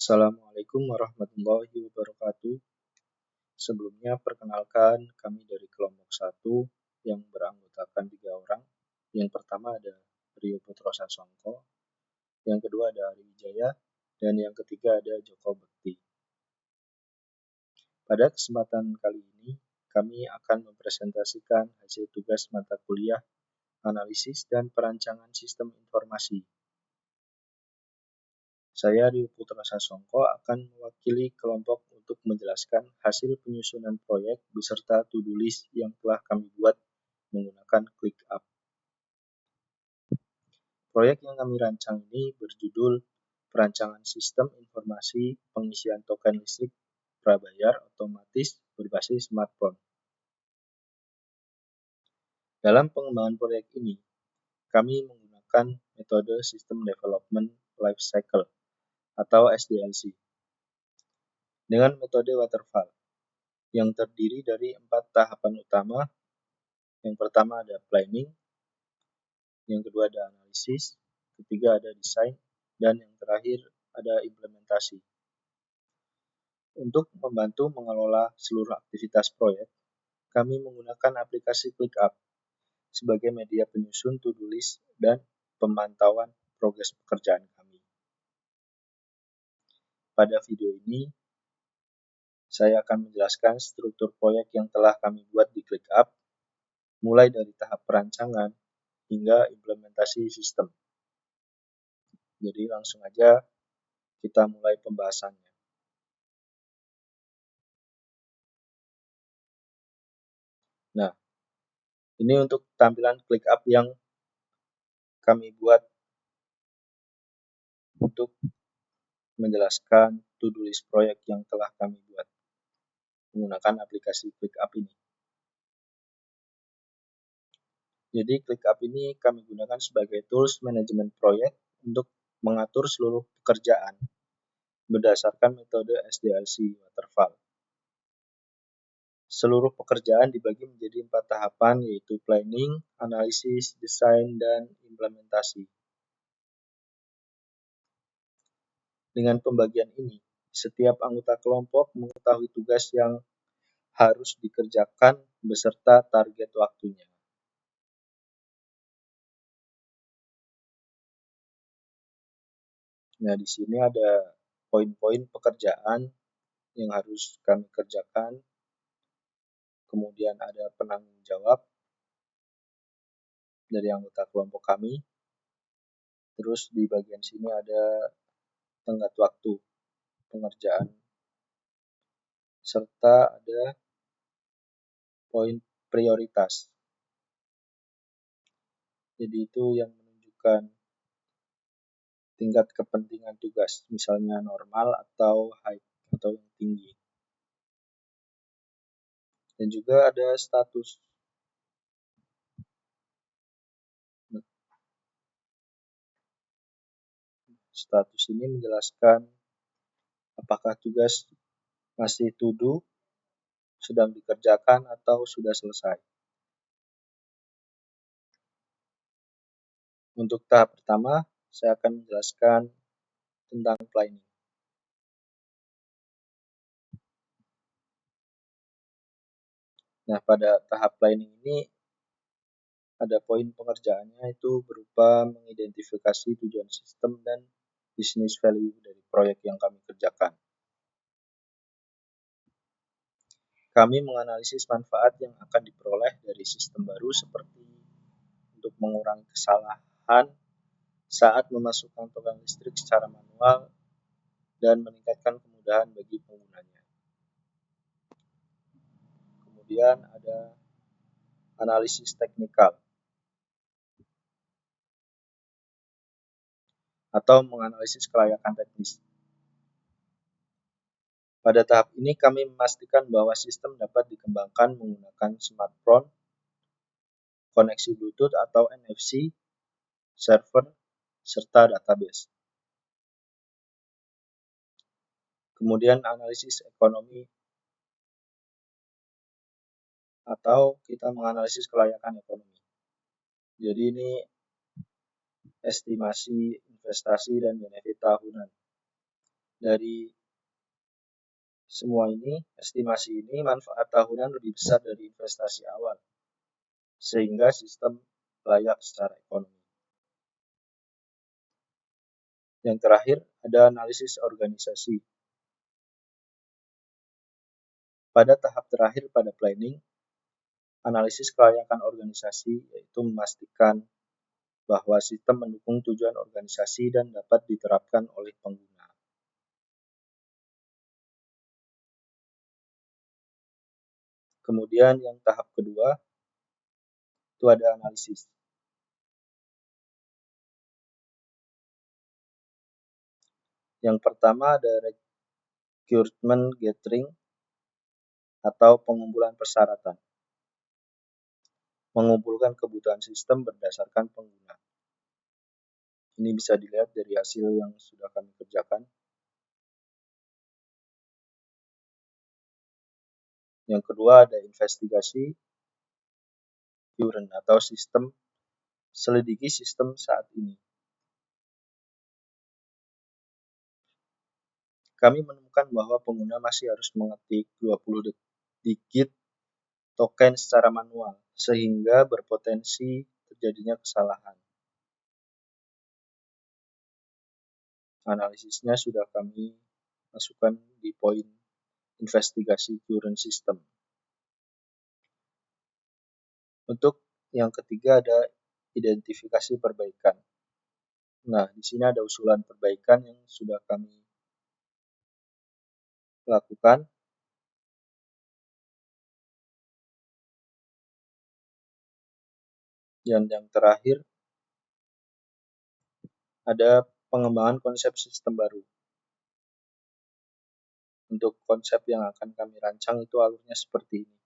Assalamualaikum warahmatullahi wabarakatuh. Sebelumnya perkenalkan kami dari kelompok 1 yang beranggotakan 3 orang. Yang pertama ada Rio Putro Sasongko, yang kedua ada Ari Wijaya, dan yang ketiga ada Joko Bekti. Pada kesempatan kali ini, kami akan mempresentasikan hasil tugas mata kuliah analisis dan perancangan sistem informasi. Saya Rio Putra Sasongko akan mewakili kelompok untuk menjelaskan hasil penyusunan proyek beserta to-do list yang telah kami buat menggunakan ClickUp. Proyek yang kami rancang ini berjudul Perancangan Sistem Informasi Pengisian Token Listrik Prabayar Otomatis Berbasis Smartphone. Dalam pengembangan proyek ini, kami menggunakan metode System Development Life Cycle atau SDLC dengan metode waterfall yang terdiri dari 4 tahapan utama. Yang pertama ada planning, yang kedua ada analisis, ketiga ada desain, dan yang terakhir ada implementasi. Untuk membantu mengelola seluruh aktivitas proyek, kami menggunakan aplikasi ClickUp sebagai media penyusun to-do list dan pemantauan progres pekerjaan kami. Pada video ini, saya akan menjelaskan struktur proyek yang telah kami buat di ClickUp, mulai dari tahap perancangan hingga implementasi sistem. Jadi langsung aja kita mulai pembahasannya. Nah, ini untuk tampilan ClickUp yang kami buat untuk menjelaskan to-do list proyek yang telah kami buat menggunakan aplikasi ClickUp ini. Jadi ClickUp ini kami gunakan sebagai tools manajemen proyek untuk mengatur seluruh pekerjaan berdasarkan metode SDLC waterfall. Seluruh pekerjaan dibagi menjadi 4 tahapan, yaitu planning, analisis, desain, dan implementasi. Dengan pembagian ini, setiap anggota kelompok mengetahui tugas yang harus dikerjakan beserta target waktunya. Nah, di sini ada poin-poin pekerjaan yang harus kami kerjakan. Kemudian ada penanggung jawab dari anggota kelompok kami. Terus di bagian sini ada tenggat waktu pengerjaan. Serta ada poin prioritas. Jadi itu yang menunjukkan tingkat kepentingan tugas, misalnya normal atau high atau yang tinggi. Dan juga ada status. Status ini menjelaskan apakah tugas masih to do, sedang dikerjakan, atau sudah selesai. Untuk tahap pertama, saya akan menjelaskan tentang planning. Nah, pada tahap planning ini ada poin pengerjaannya itu berupa mengidentifikasi tujuan sistem dan business value dari proyek yang kami kerjakan. Kami menganalisis manfaat yang akan diperoleh dari sistem baru seperti untuk mengurangi kesalahan saat memasukkan token listrik secara manual dan meningkatkan kemudahan bagi penggunanya. Kemudian ada analisis teknikal atau menganalisis kelayakan teknis. Pada tahap ini kami memastikan bahwa sistem dapat dikembangkan menggunakan smartphone, koneksi Bluetooth atau NFC, server, serta database. Kemudian analisis ekonomi atau kita menganalisis kelayakan ekonomi. Jadi ini estimasi investasi dan benefit tahunan. Dari semua ini, estimasi ini manfaat tahunan lebih besar dari investasi awal, sehingga sistem layak secara ekonomi. Yang terakhir, ada analisis organisasi. Pada tahap terakhir pada planning, analisis kelayakan organisasi yaitu memastikan bahwa sistem mendukung tujuan organisasi dan dapat diterapkan oleh pengguna. Kemudian yang tahap kedua, itu ada analisis. Yang pertama ada requirement gathering atau pengumpulan persyaratan. Mengumpulkan kebutuhan sistem berdasarkan pengguna. Ini bisa dilihat dari hasil yang sudah kami kerjakan. Yang kedua ada investigasi current atau sistem, selidiki sistem saat ini. Kami menemukan bahwa pengguna masih harus mengetik 20 digit token secara manual, sehingga berpotensi terjadinya kesalahan. Analisisnya sudah kami masukkan di poin investigasi current system. Untuk yang ketiga ada identifikasi perbaikan. Nah, di sini ada usulan perbaikan yang sudah kami lakukan. Dan yang terakhir ada pengembangan konsep sistem baru. Untuk konsep yang akan kami rancang itu alurnya seperti ini.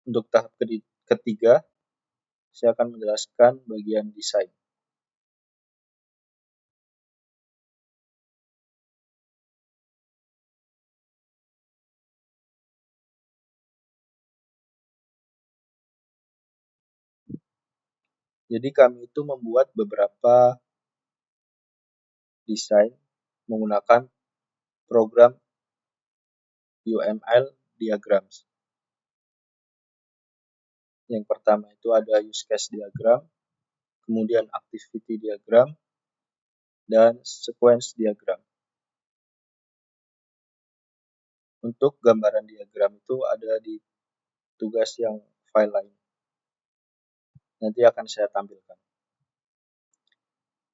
Untuk tahap ketiga, saya akan menjelaskan bagian desain. Jadi kami itu membuat beberapa desain menggunakan program UML diagrams. Yang pertama itu ada use case diagram, kemudian activity diagram, dan sequence diagram. Untuk gambaran diagram itu ada di tugas yang file lain. Nanti akan saya tampilkan.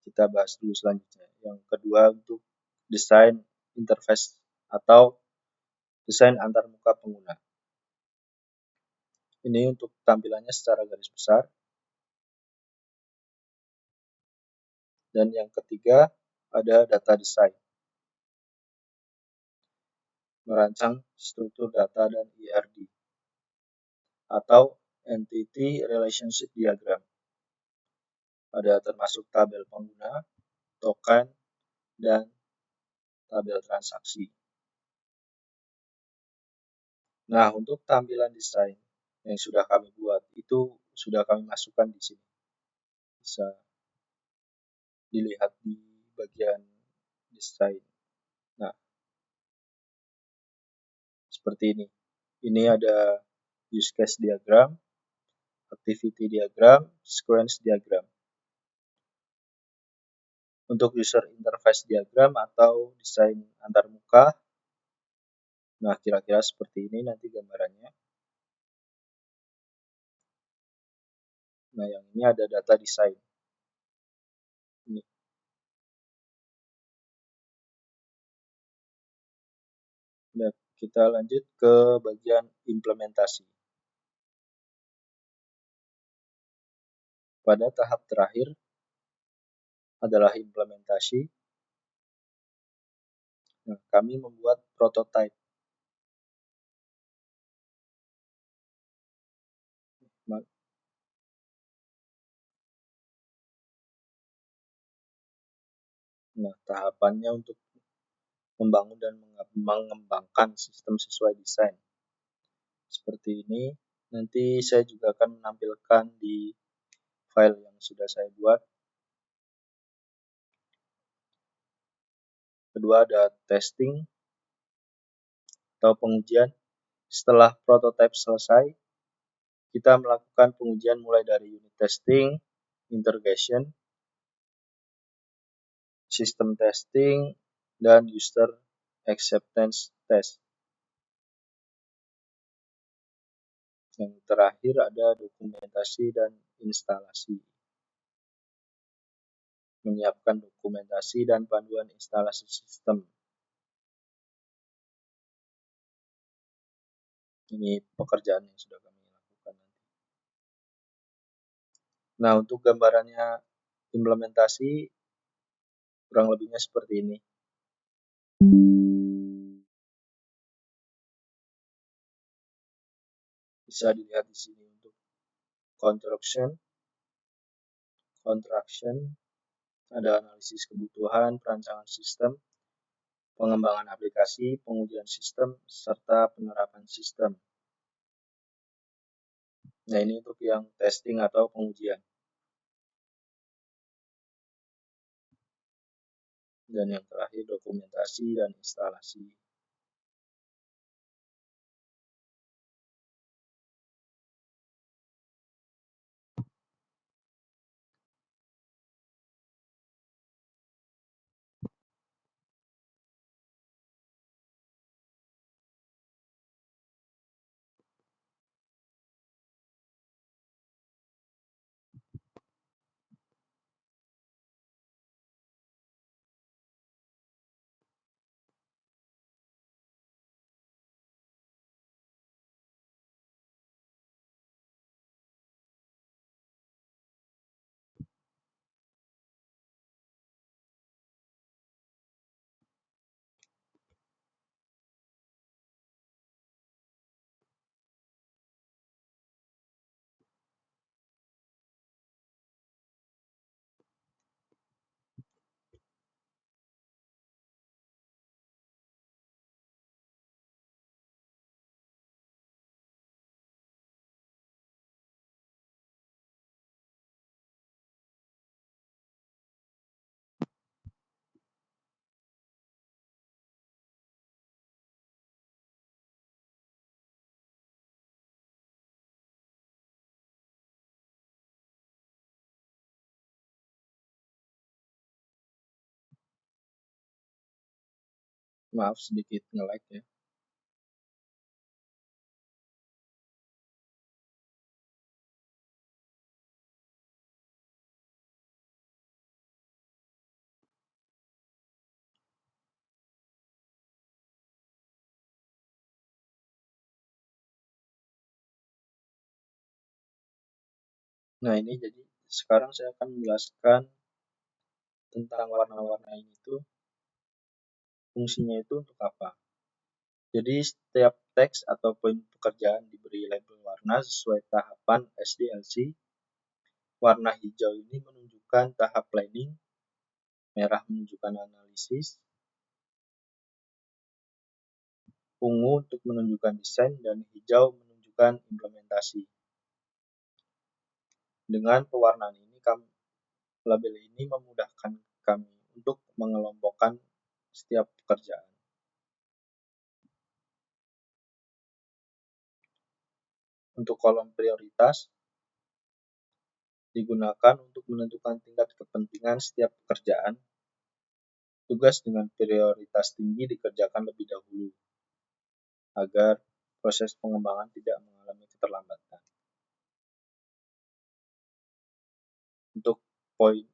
Kita bahas dulu selanjutnya. Yang kedua untuk desain interface atau desain antarmuka pengguna. Ini untuk tampilannya secara garis besar. Dan yang ketiga ada data design. Merancang struktur data dan ERD atau Entity Relationship Diagram. Ada termasuk tabel pengguna, token, dan tabel transaksi. Nah, untuk tampilan desain yang sudah kami buat itu sudah kami masukkan di sini. Bisa dilihat di bagian desain. Nah, seperti ini. Ini ada use case diagram, activity diagram, sequence diagram. Untuk user interface diagram atau desain antarmuka, nah kira-kira seperti ini nanti gambarannya. Nah, yang ini ada data desain. Ini. Nah, kita lanjut ke bagian implementasi. Pada tahap terakhir adalah implementasi. Nah, kami membuat prototype. Nah, tahapannya untuk membangun dan mengembangkan sistem sesuai desain. Seperti ini, nanti saya juga akan menampilkan di file yang sudah saya buat. Kedua ada testing atau pengujian. Setelah prototipe selesai, kita melakukan pengujian mulai dari unit testing, integration, system testing, dan user acceptance test. Yang terakhir ada dokumentasi dan instalasi. Menyiapkan dokumentasi dan panduan instalasi sistem. Ini pekerjaan yang sudah kami lakukan. Nah, untuk gambarannya implementasi kurang lebihnya seperti ini. Bisa dilihat di sini untuk contraction, ada analisis kebutuhan, perancangan sistem, pengembangan aplikasi, pengujian sistem, serta penerapan sistem. Nah, ini untuk yang testing atau pengujian. Dan yang terakhir dokumentasi dan instalasi. Maaf sedikit nge-lag ya. Nah, ini jadi sekarang saya akan menjelaskan tentang warna-warna ini tuh fungsinya itu untuk apa. Jadi setiap teks atau poin pekerjaan diberi label warna sesuai tahapan SDLC. Warna hijau ini menunjukkan tahap planning, merah menunjukkan analisis, ungu untuk menunjukkan desain, dan hijau menunjukkan implementasi. Dengan pewarnaan ini, label ini memudahkan kami untuk mengelompokkan setiap pekerjaan. Untuk kolom prioritas, digunakan untuk menentukan tingkat kepentingan setiap pekerjaan. Tugas dengan prioritas tinggi dikerjakan lebih dahulu, agar proses pengembangan tidak mengalami keterlambatan. Untuk poin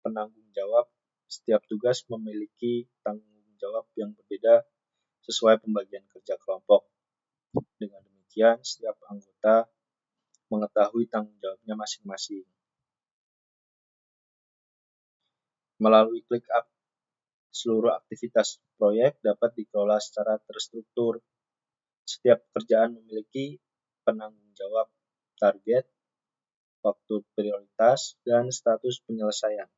penanggung jawab, setiap tugas memiliki tanggung jawab yang berbeda sesuai pembagian kerja kelompok. Dengan demikian, setiap anggota mengetahui tanggung jawabnya masing-masing. Melalui ClickUp, seluruh aktivitas proyek dapat dikelola secara terstruktur. Setiap pekerjaan memiliki penanggung jawab, target, waktu prioritas, dan status penyelesaian.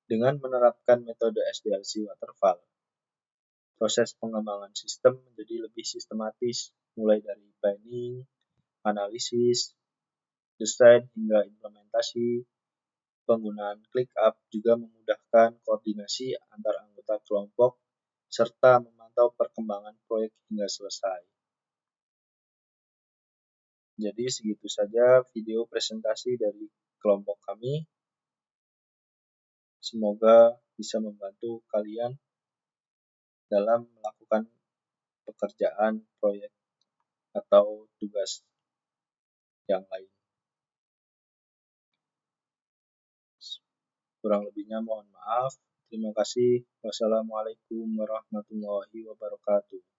Dengan menerapkan metode SDLC Waterfall, proses pengembangan sistem menjadi lebih sistematis, mulai dari planning, analisis, desain hingga implementasi. Penggunaan ClickUp juga memudahkan koordinasi antar anggota kelompok serta memantau perkembangan proyek hingga selesai. Jadi segitu saja video presentasi dari kelompok kami. Semoga bisa membantu kalian dalam melakukan pekerjaan proyek atau tugas yang lain. Kurang lebihnya mohon maaf. Terima kasih. Wassalamualaikum warahmatullahi wabarakatuh.